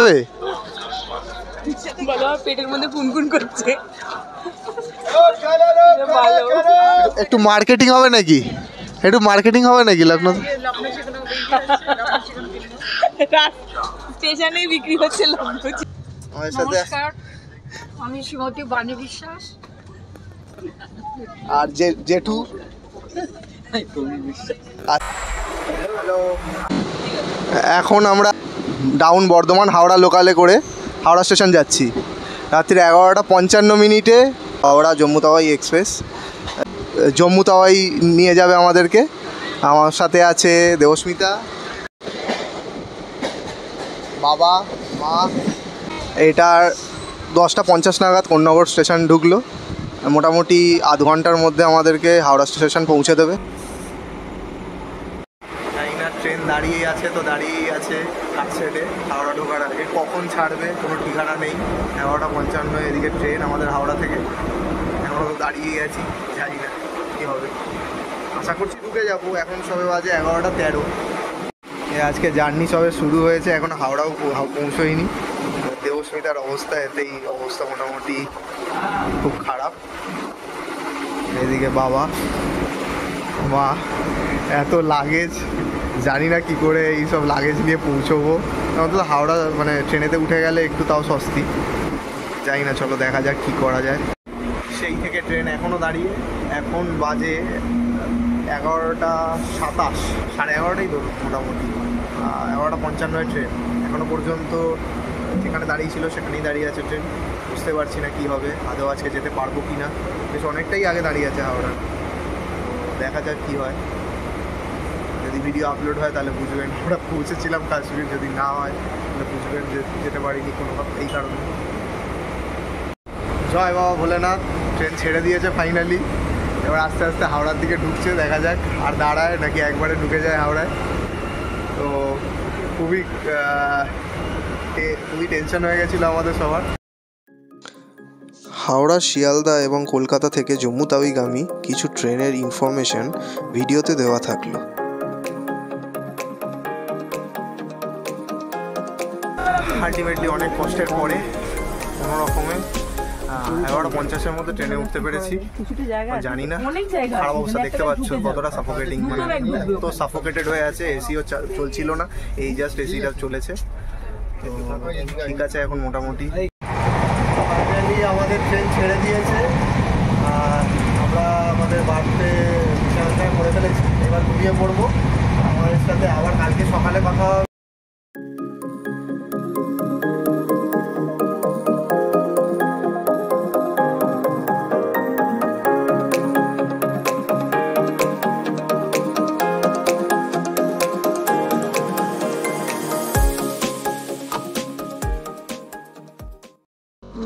যাবে? পেটের মধ্যে কুনকুন করছে। একটু মার্কেটিং হবে নাকি? একটু মার্কেটিং হবে নাকি লখনৌ? স্টেশনেই বিক্রি হচ্ছে লখনৌ। আমার সাথে আমি শ্রীমতী বাণী বিশ্বাস আর জেঠু। এখন আমরা ডাউন বর্ধমান হাওড়া লোকালে করে হাওড়া স্টেশন যাচ্ছি। রাত্রি 11:55 হাওড়া জম্মু তাওয়াই এক্সপ্রেস। জম্মু তাওয়াই নিয়ে যাবে আমাদেরকে। আমার সাথে আছে দেবস্মিতা, বাবা, মা। এটার 10:50 নাগাদ কোন্নগর স্টেশন ঢুকলো। মোটামুটি আধ ঘন্টার মধ্যে আমাদেরকে হাওড়া স্টেশন পৌঁছে দেবে। ট্রেন দাঁড়িয়ে আছে, তো দাঁড়িয়েই আছে কাট সাইডে হাওড়া ঢোকার আগে। কখন ছাড়বে কোনো ঠিকানা নেই। 11:55 এদিকে ট্রেন আমাদের হাওড়া থেকে। এখনও তো দাঁড়িয়েই আছি, জানি না কী হবে। আশা করছি ঢুকে যাবো। এখন সবে বাজে 11:13। আজকে জার্নি সবে শুরু হয়েছে, এখন হাওড়াও পৌঁছোয়নি। দেবস্মিতার অবস্থা, এতেই অবস্থা মোটামুটি খুব খারাপ। এদিকে বাবা, মা, এত লাগেজ, জানি না কি করে এইসব লাগেজ নিয়ে পৌঁছবো। অন্তত হাওড়া মানে ট্রেনেতে উঠে গেলে একটু তাও স্বস্তি। জানি না, চলো দেখা যাক কী করা যায়। সেই থেকে ট্রেন এখনও দাঁড়িয়ে। এখন বাজে 11:27, 11:30 ধরুন মোটামুটি। 11:55 ট্রেন। এখনও পর্যন্ত যেখানে দাঁড়িয়ে ছিল সেখানেই দাঁড়িয়ে আছে ট্রেন। বুঝতে পারছি না কী হবে, আদৌ আজকে যেতে পারবো কি না। বেশ অনেকটাই আগে দাঁড়িয়ে আছে হাওড়া। দেখা যাক কী হয়। যদি ভিডিও আপলোড হয় তাহলে বুঝবেন আমরা পৌঁছেছিলাম কাশ্মীর। যদি না হয় তাহলে বুঝবেন যে যেতে পারিনি কোনো এই কারণে। জয় বাবা ভোলেনাথ। ট্রেন ছেড়ে দিয়েছে ফাইনালি। এবার আস্তে আস্তে হাওড়ার দিকে ঢুকছে। দেখা যাক আর দাঁড়ায় নাকি একবারে ঢুকে যায় হাওড়ায়। তো খুবই টেনশন হয়ে গেছিলো আমাদের সবার। হাওড়া, শিয়ালদা এবং কলকাতা থেকে জম্মু তাওয়াইগামী কিছু ট্রেনের ইনফরমেশন ভিডিওতে দেওয়া থাকলো। আলটিমেটলি অনেক কষ্টের পরে কোনো রকমে 11:50 মধ্যে ট্রেনে উঠতে পেরেছি। জানি না, খারাপ অবস্থা দেখতে পাচ্ছ কতটা সাফোকেটিং, মানে তো সাফোকেটেড হয়ে আছে। এসিও চলছিল না, এই জাস্ট এসিটা চলেছে। ঠিক আছে, এখন মোটামুটি আমাদের ট্রেন ছেড়ে দিয়েছে। আর আমরা আমাদের বাড়িতে বিছানাটা করে ফেলেছি। এবার ঘুমিয়ে পড়বো। আমাদের সাথে আবার কালকে সকালে কথা হবে।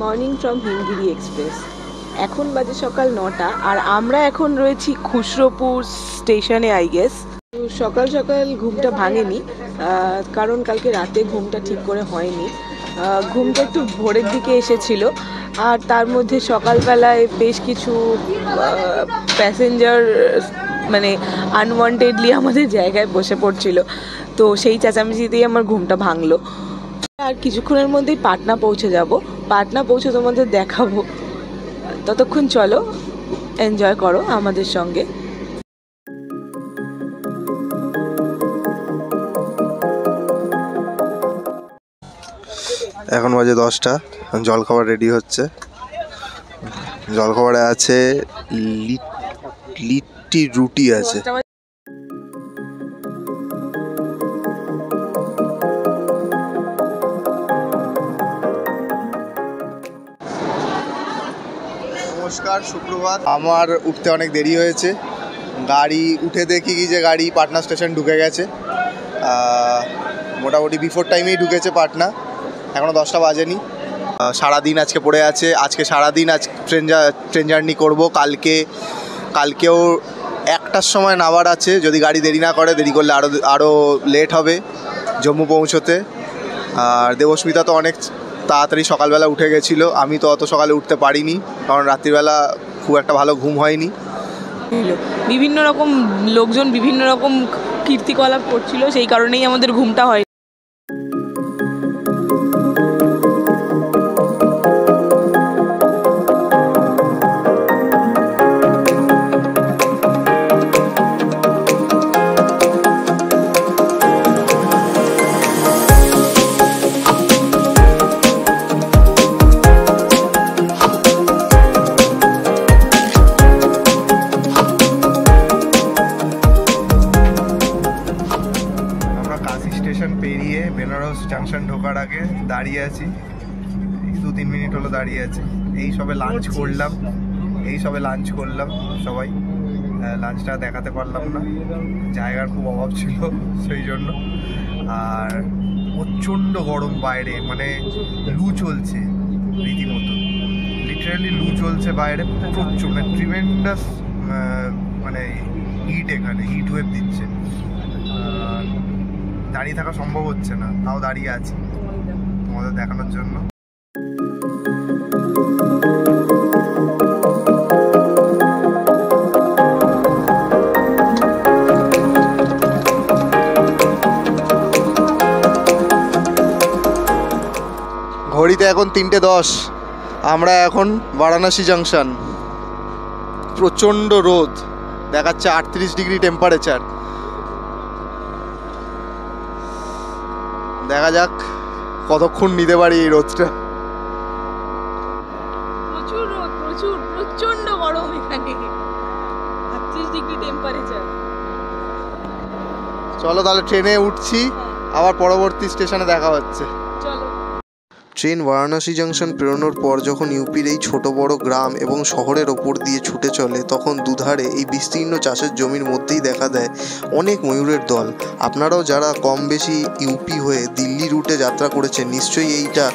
Morning from Himgiri express. এখন বাজে সকাল 9টা আর আমরা এখন রয়েছি খুসরোপুর স্টেশনে আই গেস। সকাল সকাল ঘুমটা ভাঙেনি, কারণ কালকে রাতে ঘুমটা ঠিক করে হয়নি। ঘুমটা একটু ভোরের দিকে এসেছিল আর তার মধ্যে সকালবেলায় বেশ কিছু প্যাসেঞ্জার মানে আনওয়ান্টেডলি আমাদের জায়গায় বসে পড়ছিল। তো সেই চেঁচামেচিতেই আমার ঘুমটা ভাঙলো। আর কিছুক্ষণের মধ্যেই পাটনা পৌঁছে যাব। পাটনা পৌঁছে তোমাদের দেখাবো। ততক্ষণ চলো এনজয় করো আমাদের সঙ্গে। এখন বাজে 10টা। জলখাবার রেডি হচ্ছে। জলখাবারে আছে লিট্টি রুটি আছে। নমস্কার, সুপ্রভাত। আমার উঠতে অনেক দেরি হয়েছে। গাড়ি উঠে দেখি কি যে গাড়ি পাটনা স্টেশন ঢুকে গেছে। মোটামুটি বিফোর টাইমেই ঢুকেছে পাটনা। এখনও 10টা বাজেনি। সারাদিন আজকে পড়ে আছে। আজকে সারাদিন ট্রেন জার্নি করব। কালকেও 1টার সময় নামার আছে। যদি গাড়ি দেরি না করে, দেরি করলে আরও লেট হবে জম্মু পৌঁছোতে। আর দেবস্মিতা তো অনেক তাড়াতাড়ি সকালবেলা উঠে গেছিলো। আমি তো অত সকালে উঠতে পারিনি, কারণ রাত্রিবেলা খুব একটা ভালো ঘুম হয়নি। বিভিন্ন রকম লোকজন বিভিন্ন রকম কীর্তিকলাপ করছিল, সেই কারণেই আমাদের ঘুমটা হয়। থেকে দাঁড়িয়ে আছি, এই 2-3 মিনিট হলো দাঁড়িয়ে আছি। এই সবে লাঞ্চ করলাম সবাই। লাঞ্চটা দেখাতে পারলাম না, জায়গার খুব অভাব ছিল সেই জন্য। আর প্রচণ্ড গরম বাইরে, মানে লু চলছে রীতিমতো, লিটারালি লু চলছে বাইরে, প্রচুর মানে ট্রিমেন্ডাস মানে হিট, এখানে হিট ওয়েভ দিচ্ছে। দাঁড়িয়ে থাকা সম্ভব হচ্ছে না, তাও দাঁড়িয়ে আছি তোমাদের দেখানোর জন্য। ঘড়িতে এখন 3:10, আমরা এখন বারাণসী জাংশন। প্রচণ্ড রোদ দেখাচ্ছে, 38 ডিগ্রি টেম্পারেচার। দেখা যাক কতক্ষণ নিতে পারি এই রোদটা। প্রচুর রোদ, প্রচন্ড গরম এখানে, 38 ডিগ্রি টেম্পারেচার। চলো তাহলে ট্রেনে উঠছি, আবার পরবর্তী স্টেশনে দেখা হচ্ছে। চলো। ট্রেন বারাণসী জাংশন পেরোনোর পর যখন ইউপির এই ছোট বড় গ্রাম এবং শহরের ওপর দিয়ে ছুটে চলে, তখন দুধারে এই বিস্তীর্ণ চাষের জমির মধ্যেই দেখা দেয় অনেক ময়ূরের দল। আপনারাও যারা কম বেশি ইউপি হয়ে দিল্লি রুটে যাত্রা করেছেন, নিশ্চয়ই এইটা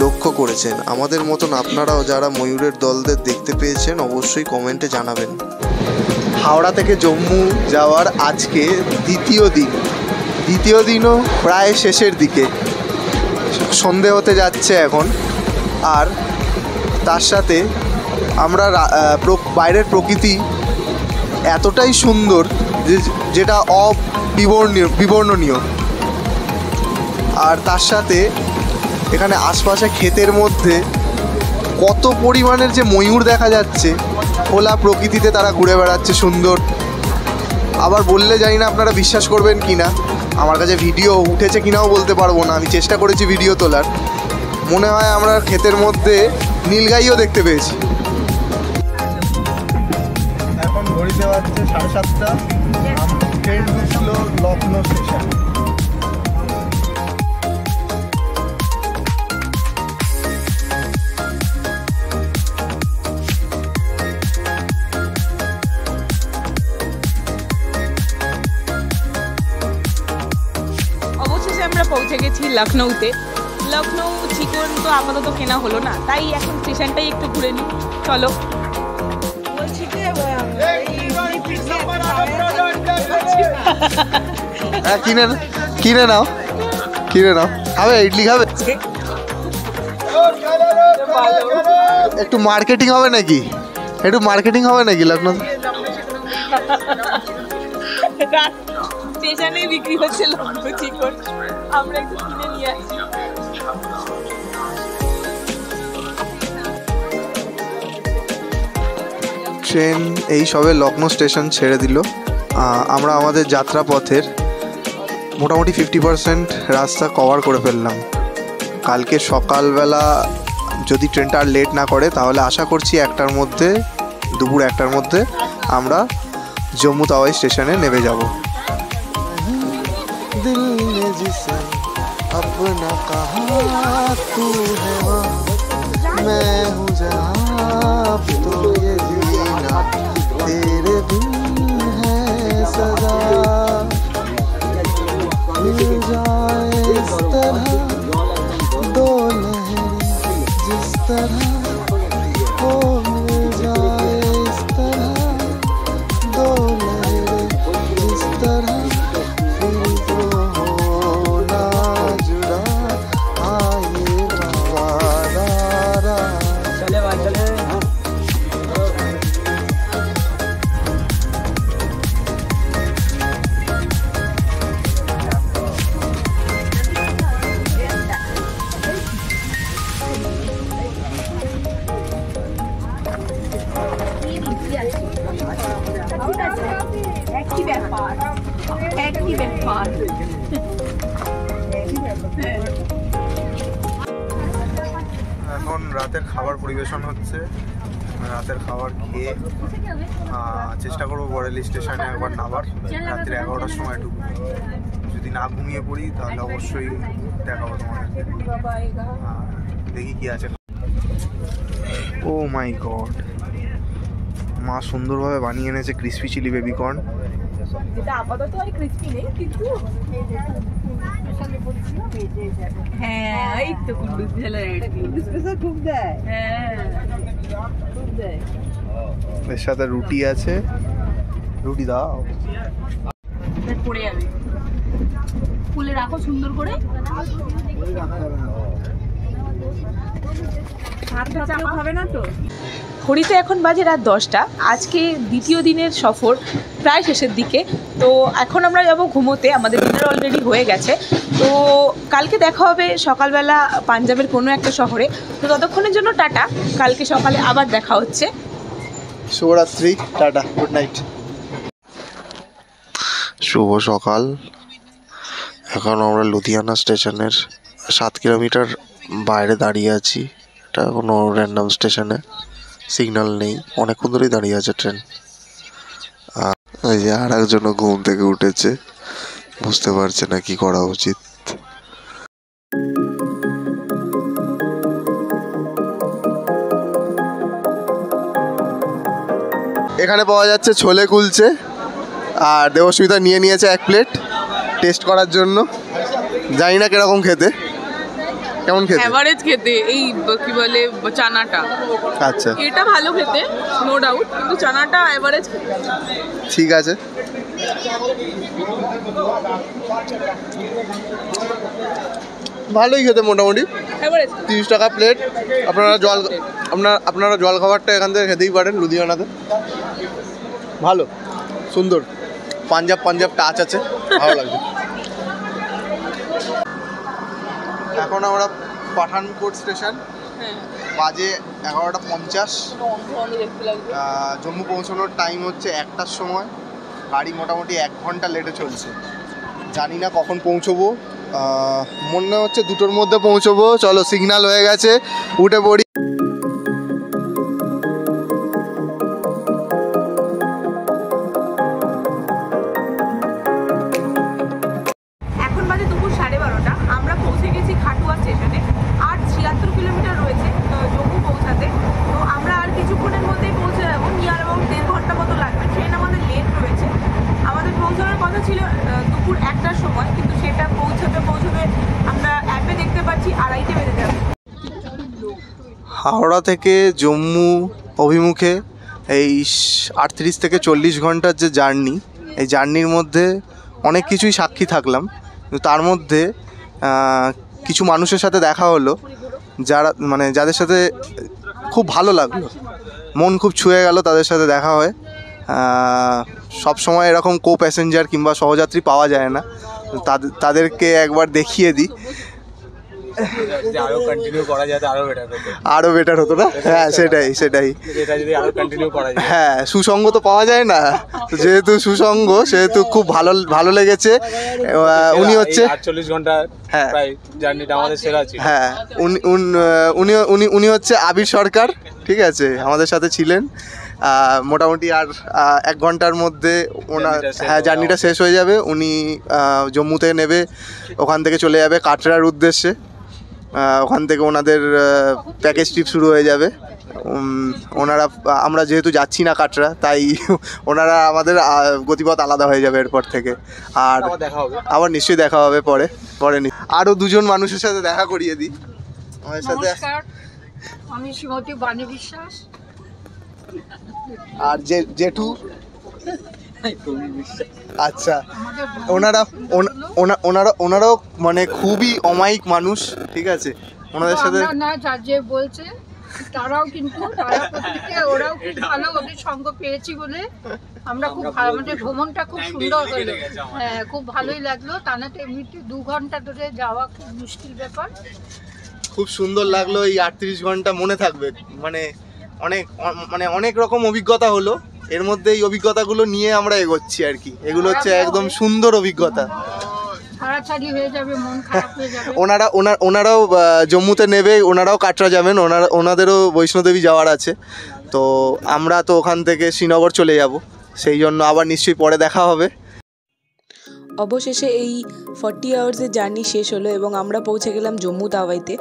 লক্ষ্য করেছেন। আমাদের মতন আপনারাও যারা ময়ূরের দলদের দেখতে পেয়েছেন, অবশ্যই কমেন্টে জানাবেন। হাওড়া থেকে জম্মু যাওয়ার আজকে দ্বিতীয় দিনও প্রায় শেষের দিকে, সন্ধে হতে যাচ্ছে এখন। আর তার সাথে আমরা বাইরের প্রকৃতি এতটাই সুন্দর যেটা বিবর্ণনীয়। আর তার সাথে এখানে আশপাশে ক্ষেতের মধ্যে কত পরিমাণের যে ময়ূর দেখা যাচ্ছে, খোলা প্রকৃতিতে তারা ঘুরে বেড়াচ্ছে সুন্দর। আবার বললে জানি না আপনারা বিশ্বাস করবেন কি না, আমার কাছে ভিডিও উঠেছে কিনাও বলতে পারবো না, আমি চেষ্টা করেছি ভিডিও তোলার। মনে হয় আমরা ক্ষেতের মধ্যে নীলগাইও দেখতে পেয়েছি। এখন ঘড়িতে বাজছে 7:30, ট্রেন ঢুকছিল লখনৌ স্টেশন। আমরা পৌঁছে গেছি লখনৌতে। লখনৌ চিকন তো আপাতত কেনা হলো না, তাই এখন স্টেশনটাই একটু ঘুরে নিই। চলো। কিনে নাও, খাবে ইডলি খাবে? একটু মার্কেটিং হবে নাকি লখনৌ? স্টেশনেই বিক্রি হচ্ছে লখনৌ চিকন, আমরা একটু কিনে নিয়ে আসি। ট্রেন এই সবে লখনৌ স্টেশন ছেড়ে দিল। আমরা আমাদের যাত্রাপথের মোটামুটি 50% রাস্তা কভার করে ফেললাম। কালকে সকালবেলা যদি ট্রেনটা আর লেট না করে, তাহলে আশা করছি দুপুর 1টার মধ্যে আমরা জম্মু তাওয়াই স্টেশনে নেমে যাব। दिल ने जिसे अपना कहा तू है वहाँ, मैं हूँ जहाँ तो ये जीना तेरे बिन है सजा। मिल जाए इस तरह दो लहरें जिस तरह, वो मिल जाए इस तरह दो लहरें जिस तरह, এখন রাতের খাবার পরিবেশন হচ্ছে। রাতের খাবার খেয়ে চেষ্টা করবো বরেলি স্টেশনে একবার নামার। রাত্রি 11টার সময় ঢুকবো। যদি না ঘুমিয়ে পড়ি তাহলে অবশ্যই দেখাবো তোমাদের। দেখি কি আছে। ও মাই গড, মা সুন্দরভাবে বানিয়ে এনেছে ক্রিসপি চিলি বেবিকর্ন। যেটা আপাতত আর ক্রিসপি নেই, কিন্তু হ্যাঁ এই তো কুন্ডুস ঝালা রেডি খুব দেয়। হ্যাঁ খুব দেয়। এর সাথে রুটি আছে, রুটি দাও। পড়ে যাবে, ফুলে রাখো সুন্দর করে। হবে না তো। ঘড়িতে এখন বাজে রাত 10টা। আজকে দ্বিতীয় দিনের সফর প্রায় শেষের দিকে। তো এখন আমরা যাব ঘুমোতে, আমাদের ডিনার অলরেডি হয়ে গেছে। তো কালকে দেখা হবে সকালবেলা পাঞ্জাবের কোনো একটা শহরে। তো ততক্ষণের জন্য টাটা, কালকে সকালে আবার দেখা হচ্ছে। শুভরাত্রি, টাটা, গুড নাইট। শুভ সকাল। এখন আমরা লুধিয়ানা স্টেশনের 7 কিলোমিটার বাইরে দাঁড়িয়ে আছি। এটা কোনো র্যান্ডাম স্টেশনে, সিগন্যাল নেই, অনেকক্ষণ ধরেই দাঁড়িয়ে আছে ট্রেন। আর এই যে আর একজনও ঘুম থেকে উঠেছে, বুঝতে পারছে না কি করা উচিত। এখানে পাওয়া যাচ্ছে ছোলে কুলচে, আর দেবস্মিতা নিয়ে নিয়েছে 1 প্লেট টেস্ট করার জন্য। জানি না কিরকম খেতে, কেমন খেতে? এভারেজ খেতে, এই কি বলে চানাটা, আচ্ছা এটা ভালো খেতে নো ডাউট, কিন্তু চানাটা এভারেজ খেতে। ঠিক আছে। ভালোই খেতে মোটামুটি, এভারেজ 30 টাকা প্লেট। আপনারা জল খাবারটা এখান থেকে খেতেই পারেন লুধিয়ানাতে। ভালো, সুন্দর, পাঞ্জাব টাচ আছে, ভালো লাগছে। এখন আমরা পাঠানকোট স্টেশন, বাজে 11:50। জম্মু পৌঁছানোর টাইম হচ্ছে 1টার সময়। গাড়ি মোটামুটি 1 ঘন্টা লেটে চলছে। জানি না কখন পৌঁছবো, মনে হচ্ছে 2টোর মধ্যে পৌঁছবো। চলো, সিগন্যাল হয়ে গেছে, উঠে পড়ি। এখন বাজে দুপুর 12:30। আমরা পৌঁছে গেছি খাটুয়া স্টেশনে। আর 76 কিলোমিটার রয়েছে জম্মু পৌঁছাতে। তো আমরা আর কিছুক্ষণের মধ্যেই পৌঁছে যাবো। নিয়ার অ্যাবাউট 1.5 ঘন্টা মতো লাগবে। ট্রেন আমাদের লেট রয়েছে। আমাদের পৌঁছানোর কথা ছিল দুপুর 1টার সময়, কিন্তু সেটা পৌঁছাতে আমরা অ্যাপে দেখতে পাচ্ছি 2:30 বেজে যাবে। হাওড়া থেকে জম্মু অভিমুখে এই 38 থেকে 40 ঘন্টার যে জার্নি, এই জার্নির মধ্যে অনেক কিছুই সাক্ষী থাকলাম। কিন্তু তার মধ্যে কিছু মানুষের সাথে দেখা হলো, যাদের সাথে খুব ভালো লাগলো, মন খুব ছুঁয়ে গেল তাদের সাথে দেখা হয়। সব সময় এরকম কো প্যাসেঞ্জার কিংবা সহযাত্রী পাওয়া যায় না, তাদেরকে একবার দেখিয়ে দিই। আরো কন্টিনিউ করা যায় আরো বেটার হতো না? হ্যাঁ, সেটাই। এটা যদি আরো কন্টিনিউ করা যায়। হ্যাঁ, সুসঙ্গ তো পাওয়া যায় না, যেহেতু সুসঙ্গ সেহেতু খুব ভালো লেগেছে। উনি হচ্ছে 48 ঘন্টা হ্যাঁ প্রায় জার্নিটা আমাদের সেরা ছিল। হ্যাঁ, উনি হচ্ছে আবির সরকার, ঠিক আছে, আমাদের সাথে ছিলেন। মোটামুটি আর 1 ঘন্টার মধ্যে ওনার জার্নিটা শেষ হয়ে যাবে। উনি জম্মুতে নেবে, ওখান থেকে চলে যাবে কাটরার উদ্দেশ্যে। ওখান থেকে ওনাদের প্যাকেজ ট্রিপ শুরু হয়ে যাবে। আমরা যেহেতু যাচ্ছি না কাটরা, তাই ওনারা আমাদের গতিপথ আলাদা হয়ে যাবে এরপর থেকে। আর আবার নিশ্চয়ই দেখা হবে পরে। আরও 2জন মানুষের সাথে দেখা করিয়ে দিই আমাদের সাথে। নমস্কার, আমি শ্রীমতী বাণী বিশ্বাস। আর জেঠু, আচ্ছা, ওনারাও মানে খুবই অমায়িক মানুষ, ঠিক আছে। ওনাদের সাথে না, যে বলছে তারাও কিন্তু ওরাও খুব ভালো, ওদের সঙ্গ পেয়েছি বলে আমরা খুব ভালো, আমাদের ভ্রমণটা খুব সুন্দর হলো। হ্যাঁ, খুব ভালোই লাগলো। তা না তো এমনিতে 2 ঘন্টা ধরে যাওয়া খুব মুশকিল ব্যাপার। খুব সুন্দর লাগলো। এই 38 ঘন্টা মনে থাকবে, অনেক রকম অভিজ্ঞতা হলো। এর মধ্যে এই অভিজ্ঞতাগুলো নিয়ে আমরা এগোচ্ছি আর কি। এগুলো হচ্ছে একদম সুন্দর অভিজ্ঞতা। ছাড়াছাড়ি হয়ে যাবে, মন খারাপ হয়ে যাবে। ওনারাও জম্মুতে নেবে, ওনারাও কাটরা যাবেন, ওনাদেরও বৈষ্ণোদেবী যাওয়ার আছে। তো আমরা তো ওখান থেকে শ্রীনগর চলে যাব, সেই জন্য আবার নিশ্চয়ই পরে দেখা হবে। অবশেষে এই 40 আওয়ার্সের জার্নি শেষ হলো এবং আমরা পৌঁছে গেলাম জম্মু তাওয়াইতে।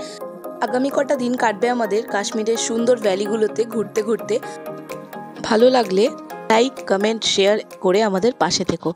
আগামী কটা দিন কাটবে আমাদের কাশ্মীরের সুন্দর ভ্যালিগুলোতে ঘুরতে ঘুরতে। ভালো লাগলে লাইক, কমেন্ট, শেয়ার করে আমাদের পাশে থেকো।